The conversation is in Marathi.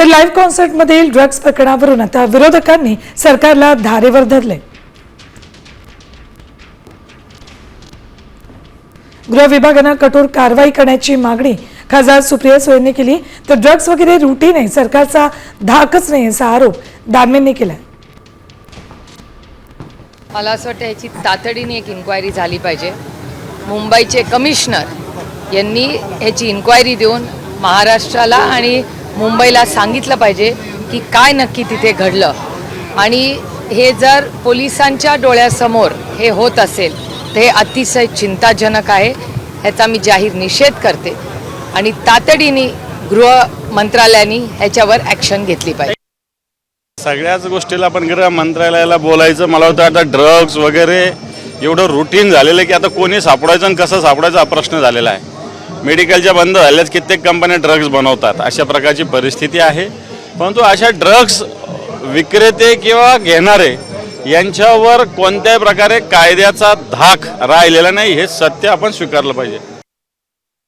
लाईव्ह कॉन्सर्टमधील ड्रग्ज प्रकरणावरून आता विरोधकांनी सरकारला धारेवर धरले। गृह विभागाने कठोर कारवाई करण्याची मागणी खासदार सुप्रिया सुळेंनी केली। तर ड्रग्ज वगैरे रूटीन आहे, सरकारचा धाकच नाही असा आरोप दानवेंनी केला। मला असं वाटतं याची तातडीने एक इन्क्वायरी झाली पाहिजे। मुंबईचे कमिशनर यांनी ह्याची इन्क्वायरी देऊन महाराष्ट्राला आणि मुंबईला सांगितलं पाहिजे की काय नक्की तिथे घडलं, आणि हे जर पोलिसांच्या डोळ्यासमोर हे होत असेल तर हे अतिशय चिंताजनक आहे। ह्याचा मी जाहीर निषेध करते आणि तातडीने गृह मंत्रालयाने ह्याच्यावर ॲक्शन घेतली पाहिजे। सगळ्याच गोष्टीला आपण गृह मंत्रालयाला बोलायचं, मला वाटतं आता ड्रग्ज वगैरे एवढं रुटीन झालेलं आहे की आता कोणी सापडायचं आणि कसं सापडायचं हा प्रश्न झालेला आहे। मेडिकलच्या बंद झाल्यात, कित्येक कंपन्या ड्रग्ज बनवतात, अशा प्रकारची परिस्थिती आहे। परंतु अशा ड्रग्ज विक्रेते किंवा घेणारे यांच्यावर कोणत्याही प्रकारे कायद्याचा धाक राहिलेला नाही, हे सत्य आपण स्वीकारलं पाहिजे।